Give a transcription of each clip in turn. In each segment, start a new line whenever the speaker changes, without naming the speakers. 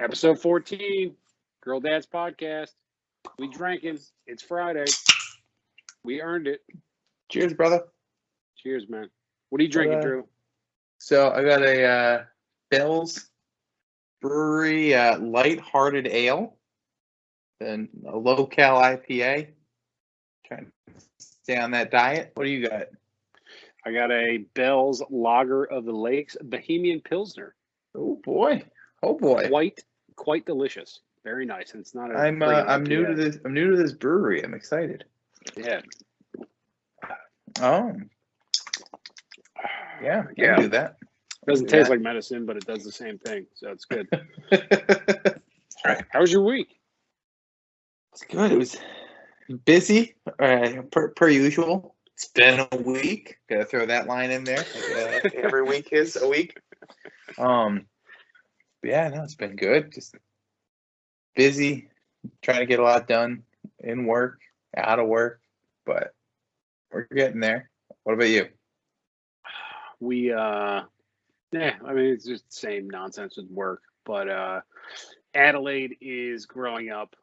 Episode 14, Girl Dad's Podcast. We drinking. It's Friday. We earned it.
Cheers, brother.
Cheers, man. What are you drinking, Drew?
So I got a Bell's Brewery light-hearted ale and a low-cal IPA. Trying to stay on that diet. What do you got?
I got a Bell's Lager of the Lakes Bohemian Pilsner.
Oh boy! Oh boy!
Quite delicious. Very nice. And it's not a.
I'm new to this. I'm new to this brewery. I'm excited.
Yeah.
Oh. Yeah. I can do that.
Doesn't taste like medicine, but it does the same thing, so it's good.
Right.
How was your week?
It's good. It was busy, per usual. It's been a week. Got to throw that line in there. Every week is a week. But yeah, no, it's been good. Just busy, trying to get a lot done in work, out of work, but we're getting there. What about you?
I mean, it's just the same nonsense with work, but Adelaide is growing up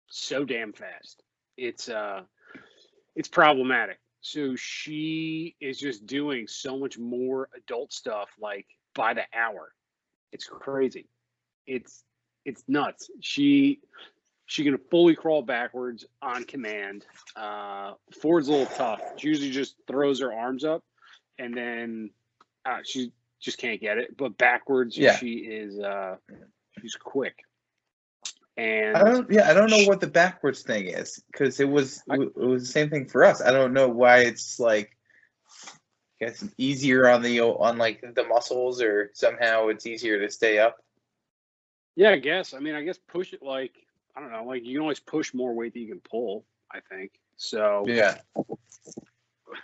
so damn fast. It's problematic. So she is just doing so much more adult stuff, like by the hour. It's crazy. It's nuts. She can fully crawl backwards on command. Forward's a little tough. She usually just throws her arms up, and then she just can't get it. But backwards, she is she's quick. And
I don't know what the backwards thing is, because it was the same thing for us. I don't know why it's like, I guess easier on the muscles, or somehow it's easier to stay up.
Yeah, I guess. I mean, I guess push it like, I don't know, like you can always push more weight than you can pull, I think. So
yeah,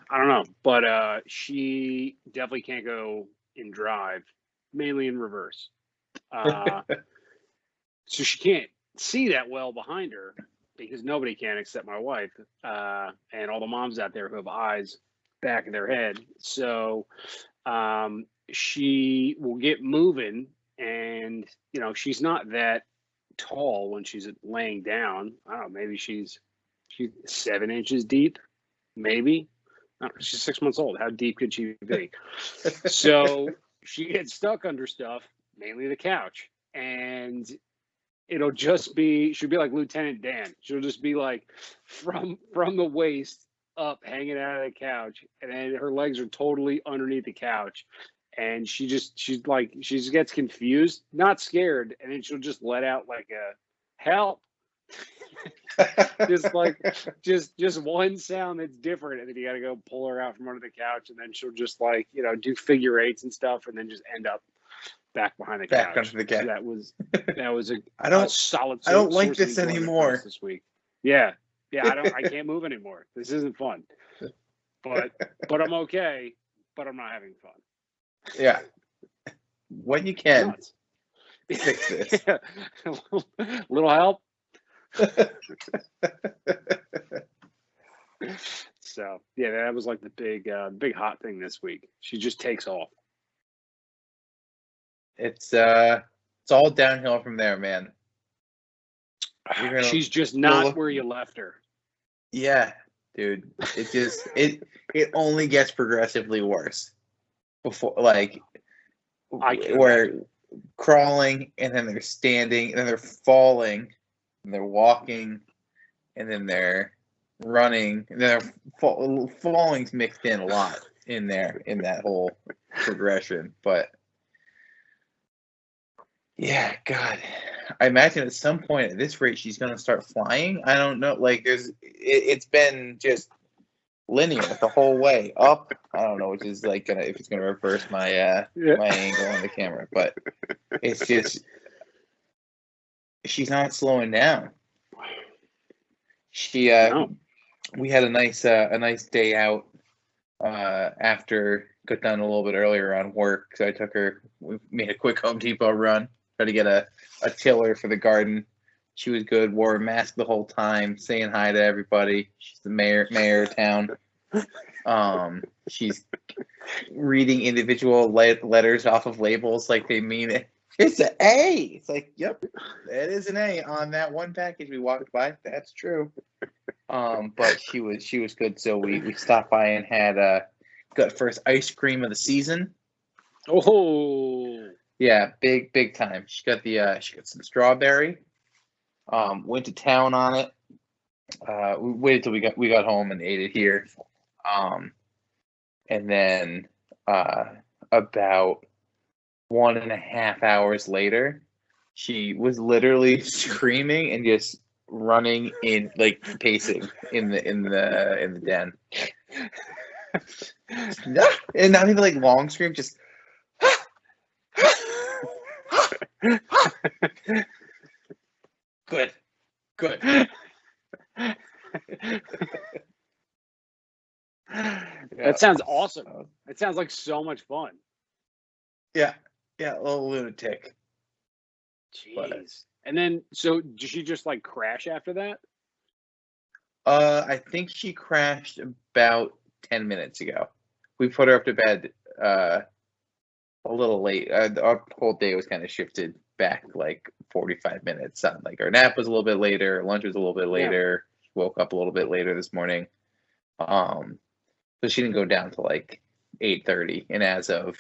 I don't know, but she definitely can't go in drive, mainly in reverse. So she can't see that well behind her, because nobody can except my wife and all the moms out there who have eyes back of their head. So she will get moving, and she's not that tall when she's laying down. I don't know, maybe she's 7 inches deep, maybe. I don't know, she's 6 months old. How deep could she be? So she gets stuck under stuff, mainly the couch, and she'll be like Lieutenant Dan. She'll just be like from the waist up, hanging out of the couch, and then her legs are totally underneath the couch, and she just gets confused, not scared, and then she'll just let out like a help. just one sound that's different, and then you got to go pull her out from under the couch, and then she'll just do figure eights and stuff, and then just end up back behind the couch.
Under the couch.
So that was
a
solid.
I don't like this anymore
this week. Yeah. I can't move anymore. This isn't fun. But I'm okay. But I'm not having fun.
Yeah. When you can fix this.
Yeah. Little help. So yeah, that was like the big hot thing this week. She just takes off.
It's all downhill from there, man.
She's just not where you left her.
Yeah, dude. It just it only gets progressively worse. Before, like, where crawling, and then they're standing, and then they're falling, and they're walking, and then they're running, and then they're falling's mixed in a lot in there, in that whole progression. But yeah, God, I imagine at some point at this rate she's gonna start flying. I don't know. Like, it's been just linear the whole way up. I don't know, which is like if it's gonna reverse my my angle on the camera, but it's just she's not slowing down. She we had a nice day out after, got done a little bit earlier on work, so I took her. We made a quick Home Depot run, tried to get a tiller for the garden. She was good, wore a mask the whole time, saying hi to everybody. She's the mayor of town. She's reading individual letters off of labels like they mean it. It's an A. It's like, yep, that is an A on that one package we walked by. That's true. But she was good. So we stopped by and had got first ice cream of the season.
Oh,
yeah, big time. She got some strawberry. Went to town on it. We waited till we got home and ate it here. And then about 1.5 hours later, she was literally screaming and just running in, like pacing in the den. And not even like long scream, just good.
That sounds awesome. That sounds like so much fun.
Yeah, a little lunatic.
Jeez. But, and then, so did she just like crash after that?
I think she crashed about 10 minutes ago. We put her up to bed a little late. Our whole day was kind of shifted back like 45 minutes. Like our nap was a little bit later, lunch was a little bit later. Yeah. Woke up a little bit later this morning. So she didn't go down to like 8:30, and as of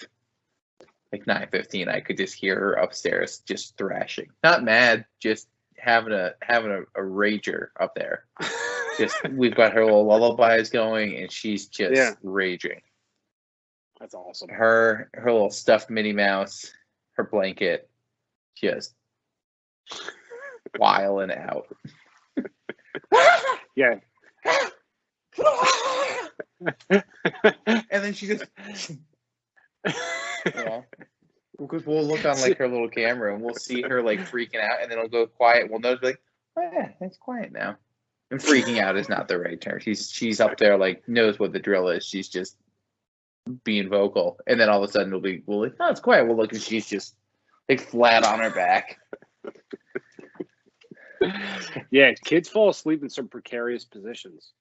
like 9:15, I could just hear her upstairs just thrashing. Not mad, just having a rager up there. Just we've got her little lullabies going, and she's just raging.
That's awesome.
Her little stuffed Minnie Mouse, her blanket, just wiling out.
Yeah.
And then she just because we'll look on like her little camera and we'll see her like freaking out, and then it'll go quiet. We'll notice like, oh yeah, it's quiet now. And freaking out is not the right term. She's up there like knows what the drill is. She's just being vocal, and then all of a sudden we'll like, oh, it's quiet. We'll look and she's just like flat on her back.
Yeah, kids fall asleep in some precarious positions.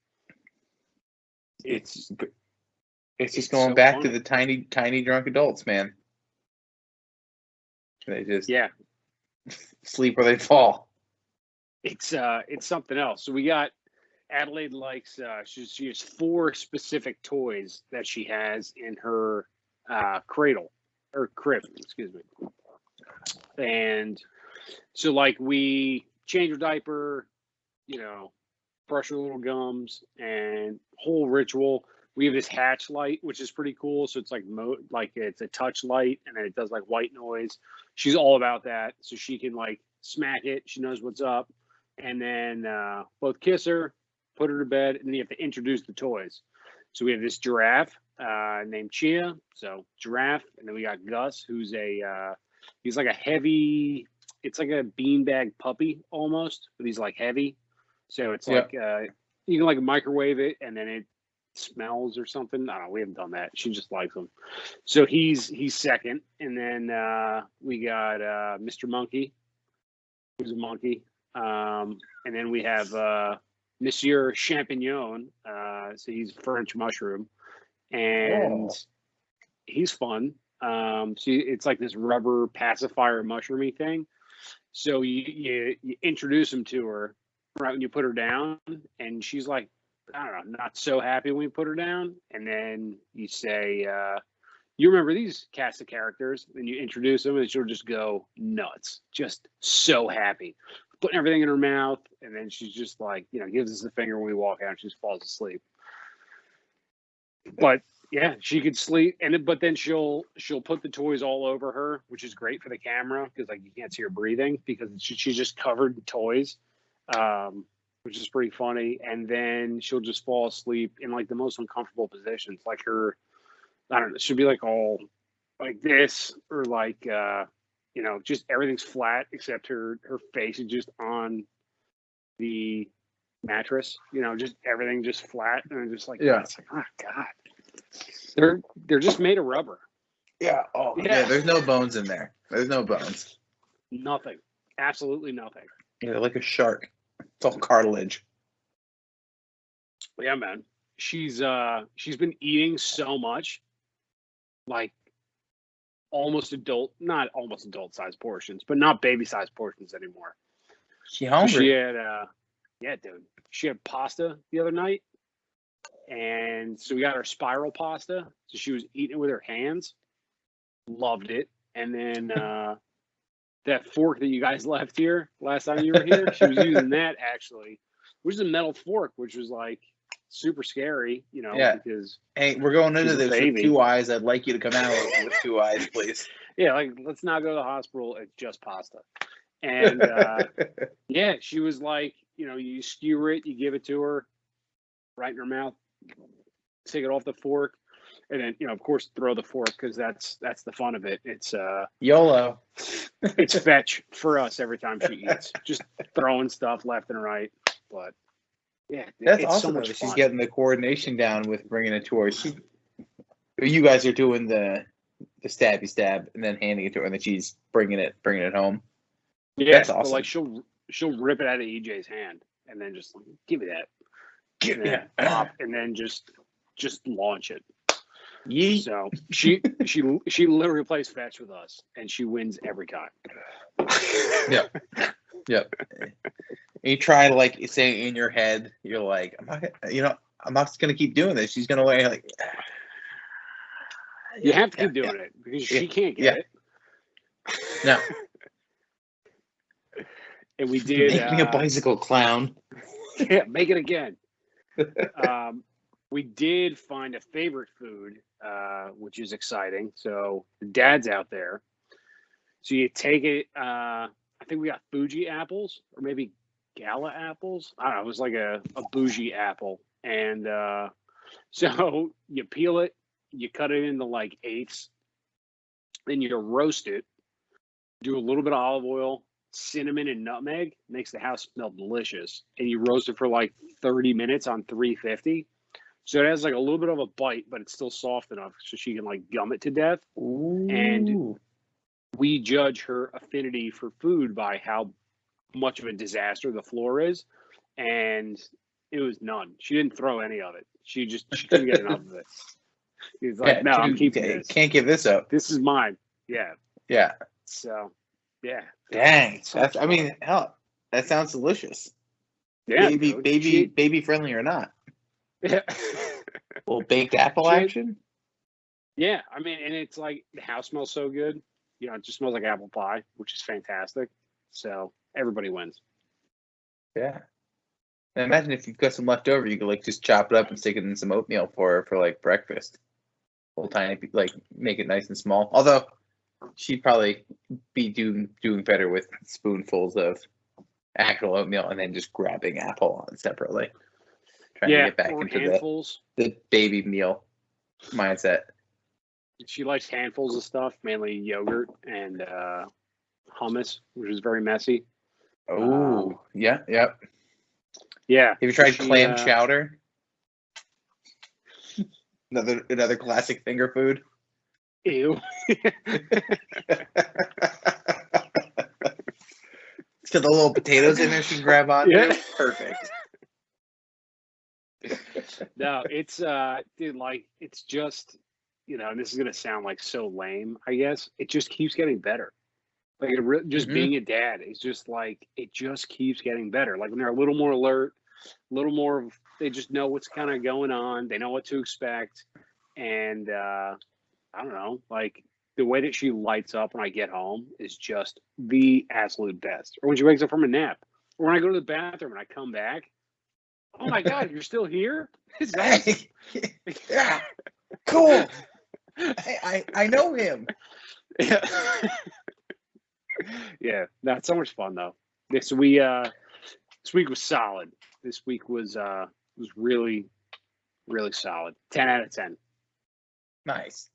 It's just going so back to the tiny drunk adults, man. They just sleep where they fall.
It's something else. So we got Adelaide likes she has 4 specific toys that she has in her crib, excuse me. And so like we change her diaper, brush her little gums, and whole ritual. We have this hatch light, which is pretty cool. So it's like it's a touch light, and then it does like white noise. She's all about that, so she can like smack it. She knows what's up, and then both kiss her, put her to bed, and then you have to introduce the toys. So we have this giraffe named Chia, so giraffe, and then we got Gus, who's he's like a heavy. It's like a beanbag puppy almost, but he's like heavy. So it's like you can like microwave it, and then it smells or something. I don't know. We haven't done that. She just likes him. So he's second, and then we got Mr. Monkey, who's a monkey, and then we have Monsieur Champignon. So he's French mushroom, and he's fun. So it's like this rubber pacifier mushroomy thing. So you introduce him to her right when you put her down, and she's like, I don't know, not so happy when you put her down. And then you say, you remember these cast of characters, then you introduce them, and she'll just go nuts, just so happy, putting everything in her mouth. And then she's just like, gives us the finger when we walk out, and she just falls asleep. But yeah, she could sleep, but then she'll put the toys all over her, which is great for the camera because like you can't see her breathing because she's just covered in toys, which is pretty funny. And then she'll just fall asleep in like the most uncomfortable positions, like her, I don't know, she'll be like all like this, or like just everything's flat except her face is just on the mattress, just everything just flat, and just like it's like, oh god. They're just made of rubber.
Yeah. Oh, yeah. There's no bones in there. There's no bones.
Nothing. Absolutely nothing.
Yeah, like a shark. It's all cartilage.
Yeah, man. She's been eating so much, like not almost adult size portions, but not baby size portions anymore.
She
So
hungry.
she had, yeah, dude. She had pasta the other night, and so we got her spiral pasta. So she was eating it with her hands, loved it, and then that fork that you guys left here last time you were here, she was using that actually, which is a metal fork, which was like super scary,
Yeah.
because
Hey, we're going into
she's a
this with
baby.
2 eyes. I'd like you to come out with 2 eyes, please.
Yeah, like let's not go to the hospital. It's just pasta. And yeah, she was like, you skewer it, you give it to her right in her mouth, take it off the fork, and then of course throw the fork, because that's the fun of it. It's
YOLO.
it's fetch for us every time she eats, just throwing stuff left and right. But yeah,
That's
it's
awesome.
so much
She's
fun.
getting the coordination down with bringing it to her. You guys are doing the stabby stab and then handing it to her, and then she's bringing it home.
Yeah,
That's awesome.
But like she'll rip it out of EJ's hand and then just give me that, and then pop, and then just launch it.
Yeet.
So she literally plays fetch with us, and she wins every time.
Yep. You try to like say in your head, you're like, I'm not gonna keep doing this. She's gonna like.
You have to keep doing it because she can't get it.
No.
And we did
Make me a bicycle clown.
Yeah, make it again. We did find a favorite food, which is exciting. So the dad's out there. So you take it. I think we got Fuji apples, or maybe Gala apples. I don't know. It was like a bougie apple, and so you peel it, you cut it into like eighths, then you roast it. Do a little bit of olive oil, cinnamon, and nutmeg. Makes the house smell delicious. And you roast it for like 30 minutes on 350. So it has like a little bit of a bite, but it's still soft enough so she can like gum it to death.
Ooh.
And we judge her affinity for food by how much of a disaster the floor is. And it was none. She didn't throw any of it. She couldn't get enough of it. He's like, no, I'm keeping this.
Can't give this up.
This is mine. Yeah.
Yeah.
So, yeah.
Dang. Hell, that sounds delicious.
Yeah.
Baby friendly or not.
Yeah.
Little baked apple action.
Yeah. I mean, and it's like the house smells so good. It just smells like apple pie, which is fantastic. So everybody wins.
Yeah. And imagine if you've got some left over, you could like just chop it up and stick it in some oatmeal for like breakfast. Little tiny, like make it nice and small. Although she'd probably be doing better with spoonfuls of actual oatmeal and then just grabbing apple separately. Trying to get back into
handfuls.
The baby meal mindset.
She likes handfuls of stuff, mainly yogurt and hummus, which is very messy.
Oh, yeah, yep.
Yeah.
Have you tried clam chowder? Another classic finger food.
Ew.
So the little potatoes in there she can grab on.
Yeah.
Perfect.
No, it's dude, like it's just, and this is gonna sound like so lame, I guess. It just keeps getting better. Like being a dad is just like it just keeps getting better. Like when they're a little more alert, a little more, they just know what's kind of going on. They know what to expect, and I don't know, like the way that she lights up when I get home is just the absolute best. Or when she wakes up from a nap, or when I go to the bathroom and I come back. Oh my God, you're still here?
Hey, yeah, cool. I know him.
Yeah. Yeah, that's so much fun though. This week was solid. This week was really, really solid. 10 out of 10.
Nice.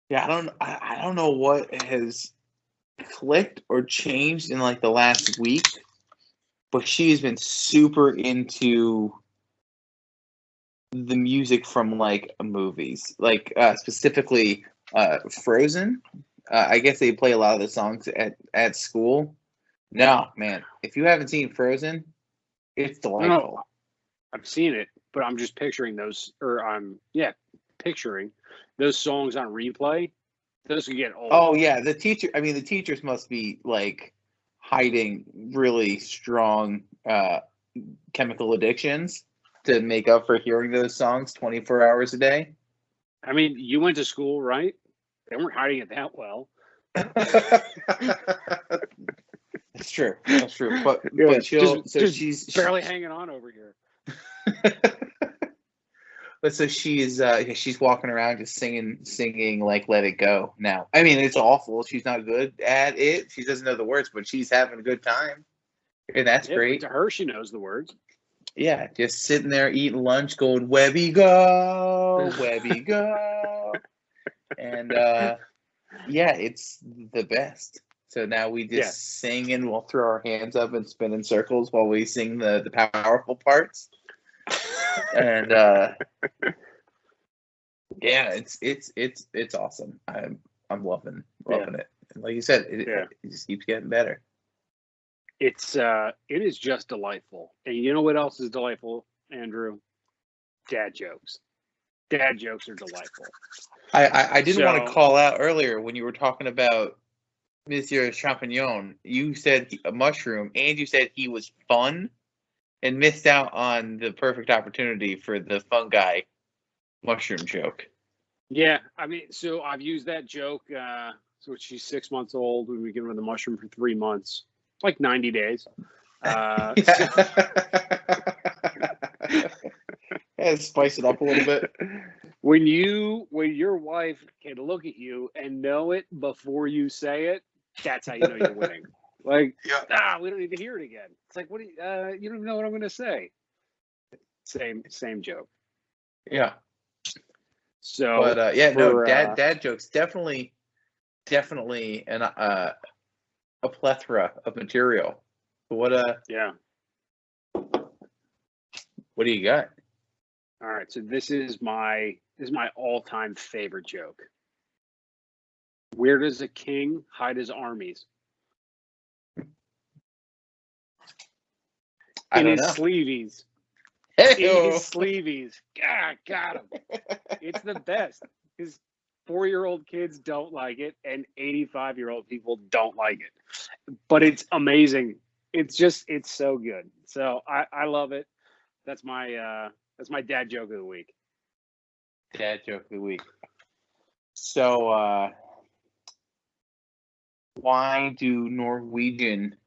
Yeah, I don't know what has clicked or changed in like the last week, but she's been super into the music from like movies, like specifically Frozen. I guess they play a lot of the songs at school. No, man, if you haven't seen Frozen, it's delightful.
No, I've seen it, but I'm just picturing those, or I'm picturing those songs on replay, Those can get old.
Oh yeah, the teachers must be like hiding really strong chemical addictions to make up for hearing those songs 24 hours a day.
I mean, you went to school, right? They weren't hiding it that well.
That's true. That's true. But
Yeah,
but she's
barely hanging on over here.
But so she's walking around just singing like "Let It Go" now. I mean, it's awful. She's not good at it. She doesn't know the words, but she's having a good time, and that's great.
To her, she knows the words.
Yeah, just sitting there eating lunch, going "Webby go, Webby go," and yeah, it's the best. So now we just sing and we'll throw our hands up and spin in circles while we sing the powerful parts. And yeah, it's awesome. I'm loving it. And like you said, it just keeps getting better.
It is just delightful. And you know what else is delightful, Andrew? Dad jokes. Dad jokes are delightful.
I didn't want to call out earlier when you were talking about Monsieur Champignon. You said a mushroom, and you said he was fun, and missed out on the perfect opportunity for the fungi mushroom joke.
Yeah, I mean, so I've used that joke. So she's 6 months old. We've been giving her the mushroom for 3 months, like 90 days.
Yeah, spice it up a little bit.
When your wife can look at you and know it before you say it, that's how you know you're winning. Like, we don't need to hear it again. It's like, what do you don't even know what I'm going to say. Same joke.
Yeah.
So,
but dad jokes definitely a plethora of material. What do you got?
All right, so this is my all-time favorite joke. Where does a king hide his armies? In his sleeveys. In his sleeveys. God, got him. It's the best. His 4-year-old kids don't like it, and 85-year-old people don't like it. But it's amazing. It's so good. So I love it. That's my dad joke of the week.
Dad joke of the week. So why do Norwegian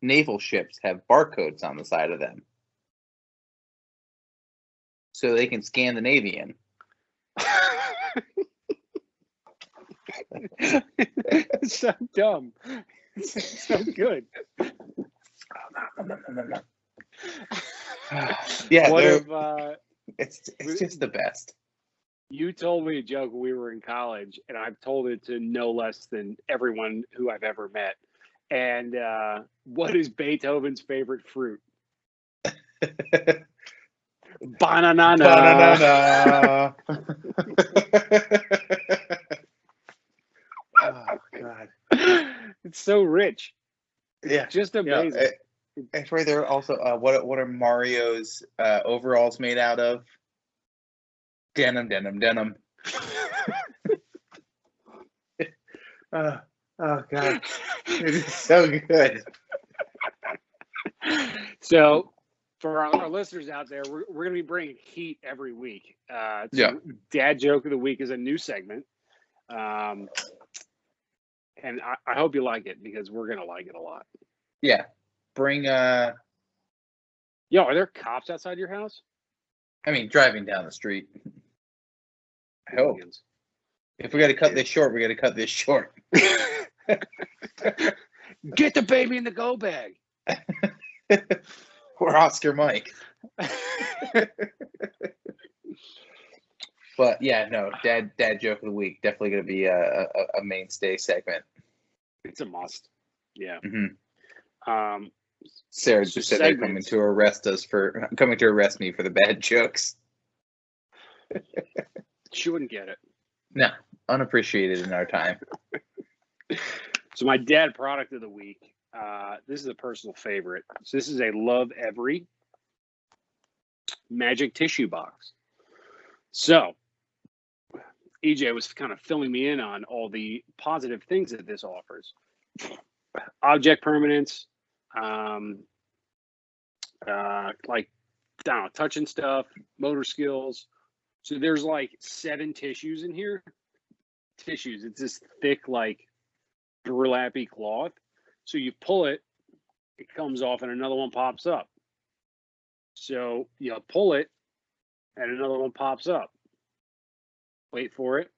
naval ships have barcodes on the side of them? So they can scan the Navy in.
It's so dumb. It's so good.
Yeah,
what if,
it's just the best.
You told me a joke when we were in college, and I've told it to no less than everyone who I've ever met. And what is Beethoven's favorite fruit? Banana.
Banana. Oh God,
it's so rich.
Yeah,
just amazing.
Yeah, it's right there. Also, what are Mario's overalls made out of? Denim. Oh God, it is so good.
So, for our listeners out there, we're going to be bringing heat every week. Dad Joke of the Week is a new segment. And I hope you like it, because we're going to like it a lot.
Yeah. Bring
Yo, are there cops outside your house?
I mean, driving down the street. I hope. If we got to cut this short, we got to cut this short.
Get the baby in the go bag.
Or Oscar Mike. But yeah, no, dad joke of the week, definitely going to be a mainstay segment.
It's a must. Yeah.
Mm-hmm. Sarah just said they're coming to arrest me for the bad jokes.
She wouldn't get it.
No, unappreciated in our time.
So my dad product of the week. This is a personal favorite. So this is a Love Every magic tissue box. So EJ was kind of filling me in on all the positive things that this offers. Object permanence, like, I don't know, touching stuff, motor skills. So there's like 7 tissues in here. Tissues. It's this thick, like, burlappy cloth. So you pull it, it comes off, and another one pops up. So you pull it, and another one pops up. Wait for it.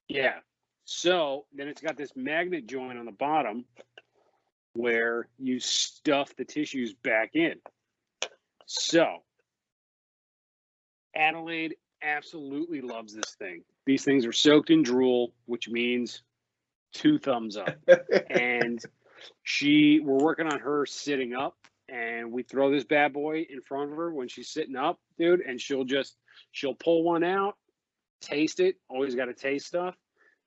Yeah. So then it's got this magnet joint on the bottom where you stuff the tissues back in. So Adelaide absolutely loves this thing. These things are soaked in drool, which means 2 thumbs up. And we're working on her sitting up, and we throw this bad boy in front of her when she's sitting up, dude, and she'll pull one out, taste it, always got to taste stuff,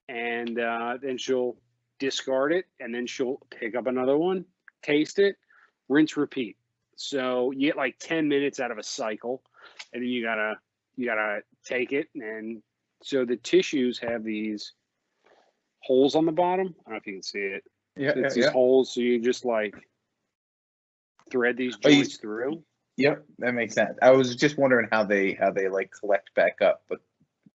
and then she'll discard it, and then she'll pick up another one, taste it, rinse, repeat. So you get like 10 minutes out of a cycle, and then you gotta take it. And so the tissues have these holes on the bottom. I don't know if you can see it.
Yeah,
it's these holes, so you just like thread these joints through.
Yep, that makes sense. I was just wondering how they like collect back up, but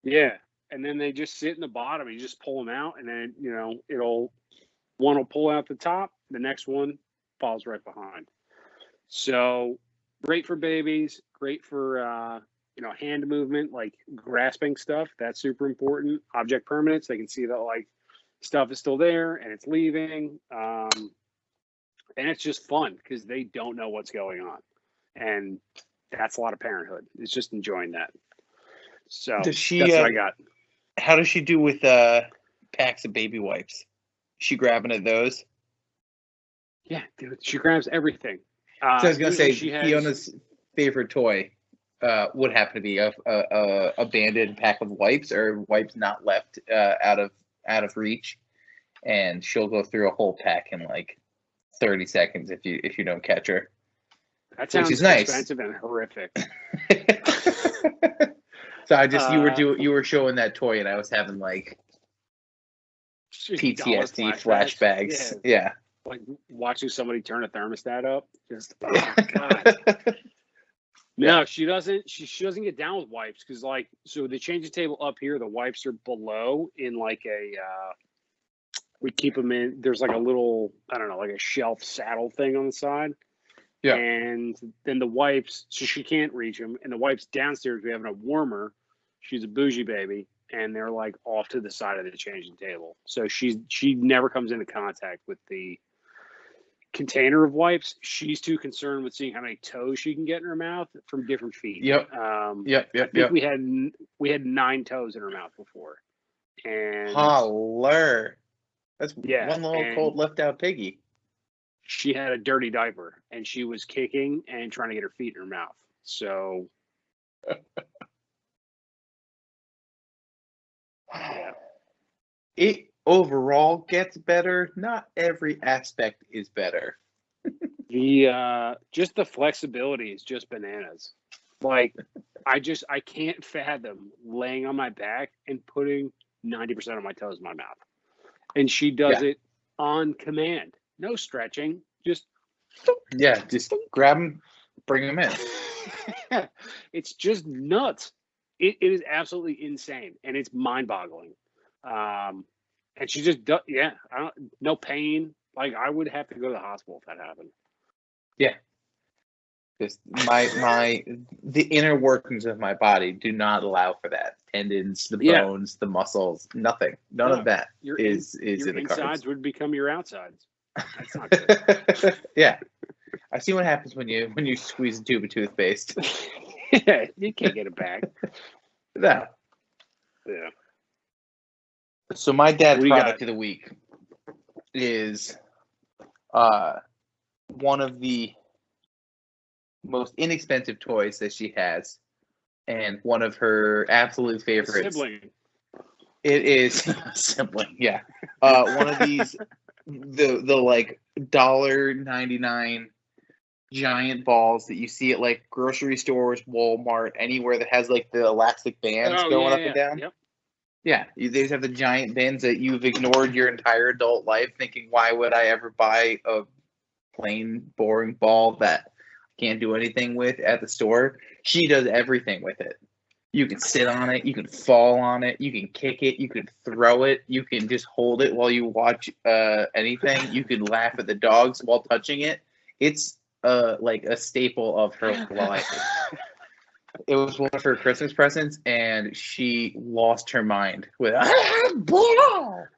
yeah, and then they just sit in the bottom. You just pull them out, and then one will pull out the top, the next one falls right behind. So great for babies, great for hand movement, like grasping stuff. That's super important. Object permanence, they can see that like stuff is still there and it's leaving. And it's just fun because they don't know what's going on. And that's a lot of parenthood. It's just enjoying that. So
that's
what I got.
How does she do with packs of baby wipes? Is she grabbing at those?
Yeah, dude, she grabs everything.
So I was gonna say Fiona's favorite toy would happen to be a abandoned pack of wipes or wipes not left out of reach, and she'll go through a whole pack in like 30 seconds if you don't catch her.
That sounds expensive and horrific.
So you were showing that toy, and I was having like PTSD flashbacks. Yeah.
Like watching somebody turn a thermostat up. Just, oh God. No, she doesn't. She doesn't get down with wipes because, like, so the changing table up here, the wipes are below in like a. We keep them in. There's like a little, I don't know, like a shelf saddle thing on the side. Yeah. And then the wipes, so she can't reach them. And the wipes downstairs, we have a warmer. She's a bougie baby, and they're like off to the side of the changing table. So she never comes into contact with the container of wipes. She's too concerned with seeing how many toes she can get in her mouth from different feet.
Yep.
I think we had 9 toes in her mouth before. And
holler. That's one little cold left out piggy.
She had a dirty diaper, and she was kicking and trying to get her feet in her mouth. So yeah.
It overall gets better. Not every aspect is better.
Just the flexibility is just bananas. Like I can't fathom laying on my back and putting 90% of my toes in my mouth. And she does it on command. No stretching. Just
grab them, bring them in.
It's just nuts. It is absolutely insane, and it's mind-boggling. And she just does, no pain. Like I would have to go to the hospital if that happened.
Yeah. Just the inner workings of my body do not allow for that. Tendons, the bones, the muscles, nothing. None of that is in the cards. Your insides
would become your outsides. That's not good.
Yeah. I see what happens when you squeeze a tube of toothpaste.
Yeah, you can't get it back.
No.
Yeah.
So my dad's product of the week is one of the most inexpensive toys that she has, and one of her absolute favorites.
Sibling.
It is sibling, yeah. One of these, the like $1.99 giant balls that you see at like grocery stores, Walmart, anywhere that has like the elastic bands going up and down.
Yep.
Yeah, they just have the giant bins that you've ignored your entire adult life, thinking, why would I ever buy a plain, boring ball that I can't do anything with at the store? She does everything with it. You can sit on it, you can fall on it, you can kick it, you can throw it, you can just hold it while you watch anything. You can laugh at the dogs while touching it. It's like a staple of her life. It was one of her Christmas presents, and she lost her mind with ball.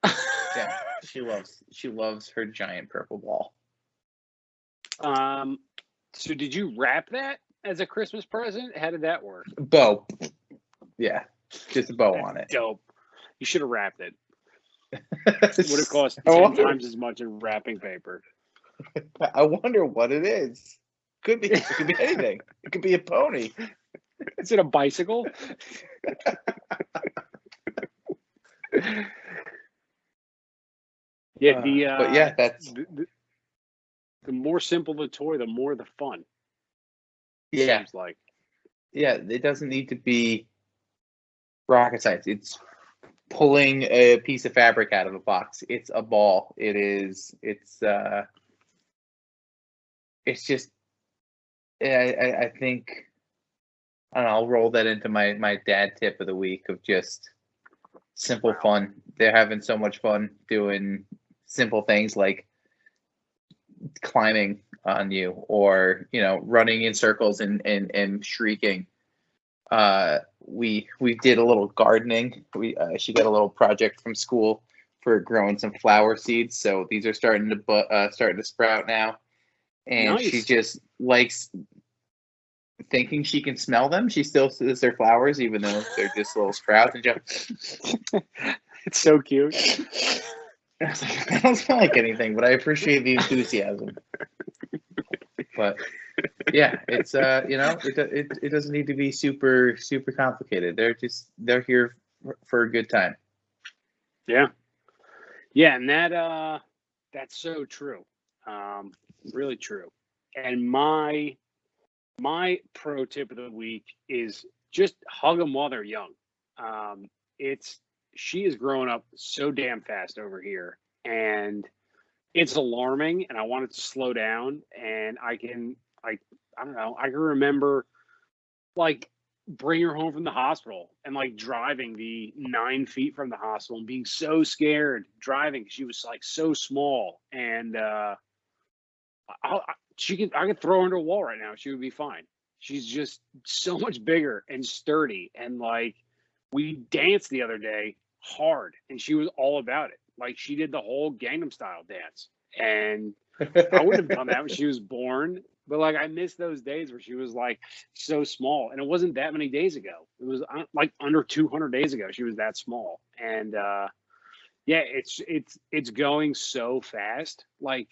Yeah, she loves her giant purple ball.
So did you wrap that as a Christmas present? How did that work?
Bow. Yeah, just a bow on it.
Dope. You should have wrapped it. Would have cost 10 times as much in wrapping paper.
I wonder what it is. It could be anything. It could be a pony.
Is it a bicycle? Yeah,
but yeah, that's
the more simple the toy, the more the fun.
Yeah.
Seems like.
Yeah, it doesn't need to be rocket science. It's pulling a piece of fabric out of a box. It's a ball. It's just, I think, I don't know, I'll roll that into my dad tip of the week of just simple fun. They're having so much fun doing simple things like climbing on you, or running in circles and shrieking. We did a little gardening. She got a little project from school for growing some flower seeds, so these are starting to sprout now. And
nice.
She just likes thinking she can smell them. She still says they're flowers, even though they're just little sprouts. And
it's so cute.
I was like, I don't smell like anything, but I appreciate the enthusiasm. But yeah, it's it doesn't need to be super complicated. They're here for a good time.
Yeah, and that's so true. Really true. And my pro tip of the week is just hug them while they're young. She is growing up so damn fast over here, and it's alarming, and I want it to slow down. And I don't know, I can remember like bring her home from the hospital and like driving the 9 feet from the hospital and being so scared driving. She was like so small, and I could throw her into a wall right now. She would be fine. She's just so much bigger and sturdy. And like, we danced the other day hard, and she was all about it. Like, she did the whole Gangnam Style dance, and I wouldn't have done that when she was born. But like, I miss those days where she was like so small, and it wasn't that many days ago. It was like under 200 days ago. She was that small, and yeah, it's going so fast, like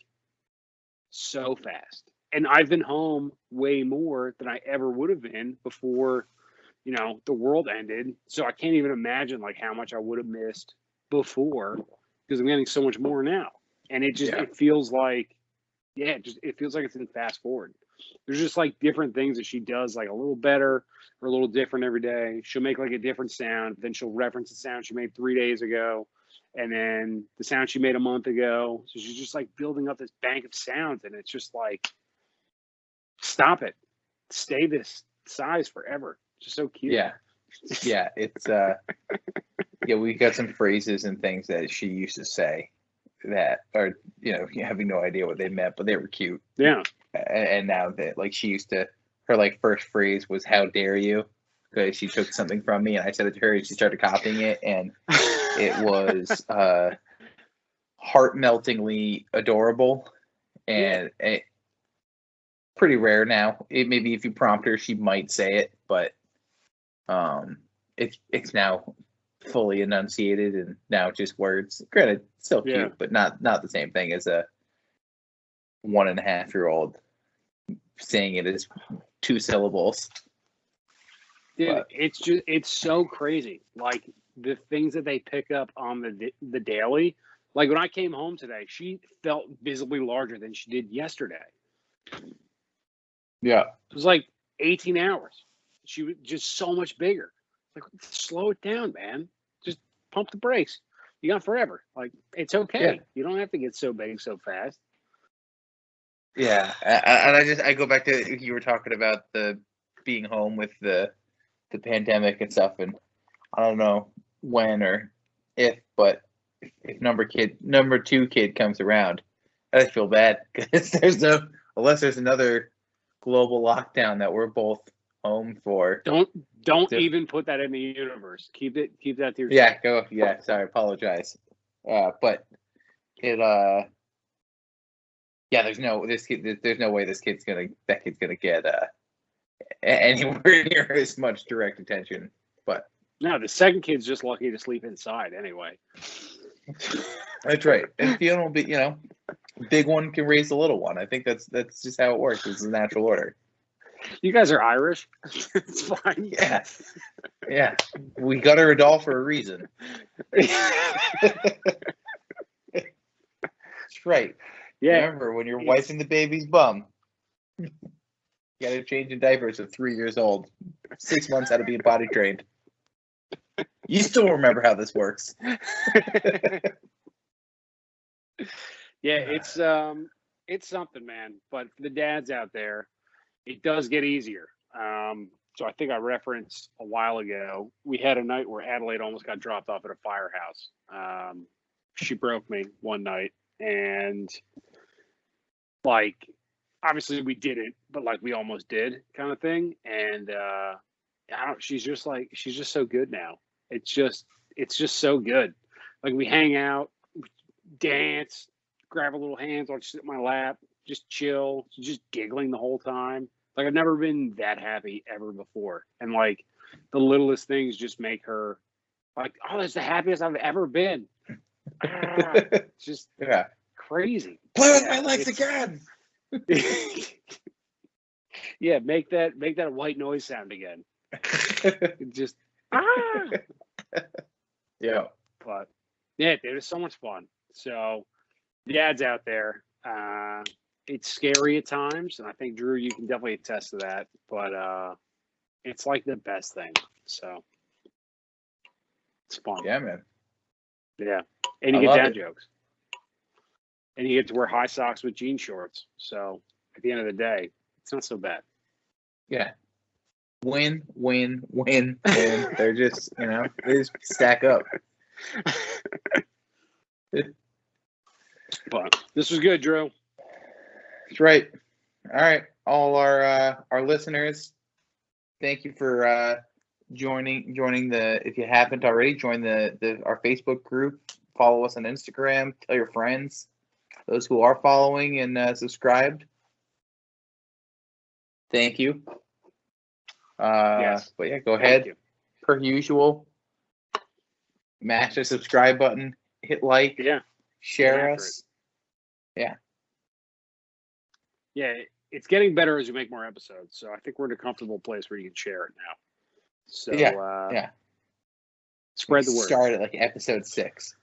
so fast. And I've been home way more than I ever would have been before, the world ended. So I can't even imagine like how much I would have missed before, because I'm getting so much more now. And it feels like, it feels like it's in fast forward. There's just like different things that she does like a little better or a little different every day. She'll make like a different sound, then she'll reference the sound she made 3 days ago, and then the sound she made a month ago. So she's just like building up this bank of sounds, and it's just like, stop it, stay this size forever. It's just so cute.
Yeah, it's we got some phrases and things that she used to say that are having no idea what they meant, but they were cute.
Yeah.
And now that, like, she used to, her like first phrase was "How dare you," because she took something from me and I said it to her, and she started copying it, and it was heart-meltingly adorable, and pretty rare now. Maybe if you prompt her, she might say it, but it's now fully enunciated and now just words. Granted, still cute, but not the same thing as a 1.5-year-old saying it as 2 syllables.
Dude, but it's so crazy. Like, the things that they pick up on the daily. Like, when I came home today, she felt visibly larger than she did yesterday.
Yeah.
It was like 18 hours. She was just so much bigger. Like, slow it down, man. Just pump the brakes. You got forever. Like, it's okay.
Yeah.
You don't have to get so big so fast.
Yeah, and I go back to you were talking about the being home with the pandemic and stuff, and I don't know when or if, but if number two kid comes around, I feel bad because unless there's another global lockdown that we're both home for.
Don't even put that in the universe. Keep that to yourself.
Yeah, go. Yeah, sorry, apologize. But it yeah, there's no way that kid's gonna get anywhere near as much direct attention. But
no, the second kid's just lucky to sleep inside anyway.
That's right. And Fiona will be, big one can raise the little one. I think that's just how it works. It's the natural order.
You guys are Irish. It's fine.
Yeah. Yeah. We got her a doll for a reason. That's right.
Yeah.
Remember, when you're wiping the baby's bum, you got to change in diapers at 3 years old. 6 months out of being potty trained. You still remember how this works.
Yeah, it's something, man. But for the dads out there, it does get easier. So I think I referenced a while ago, we had a night where Adelaide almost got dropped off at a firehouse. She broke me one night, and like, obviously we didn't, but like we almost did, kind of thing. And she's just so good now. It's just so good. Like, we hang out, dance, grab her little hands, I'll sit in my lap, just chill, just giggling the whole time. Like, I've never been that happy ever before. And like, the littlest things just make her like, oh, that's the happiest I've ever been. It's just crazy.
Play with my legs again.
Yeah, make that a white noise sound again. Just
Yeah.
But yeah, dude, it's so much fun. So the ads out there, it's scary at times, and I think, Drew, you can definitely attest to that. But it's like the best thing. So it's fun.
Yeah, man.
Yeah, and you get dad jokes, and you get to wear high socks with jean shorts. So at the end of the day, it's not so bad.
Yeah. Win, win, win, win. They're just, they just stack up.
But this was good, Drew.
That's right. All right, all our listeners, thank you for joining the. If you haven't already, join our Facebook group. Follow us on Instagram. Tell your friends. Those who are following and subscribed, thank you.
Yes.
But yeah, go ahead. Per usual, mash the subscribe button, hit like, share us. Yeah.
Yeah, it's getting better as we make more episodes. So I think we're in a comfortable place where you can share it now. So
yeah.
Spread the word.
Start at like episode 6.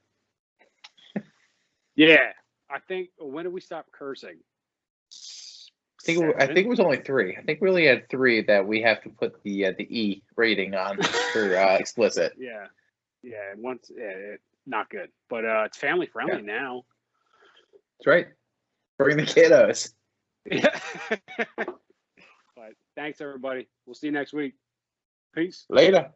Yeah. I think, when did we stop cursing?
I think it was only 3. I think we only had 3 that we have to put the E rating on for explicit.
Yeah. Not good, but it's family friendly now.
That's right. Bring the kiddos.
Yeah. But thanks, everybody. We'll see you next week. Peace.
Later.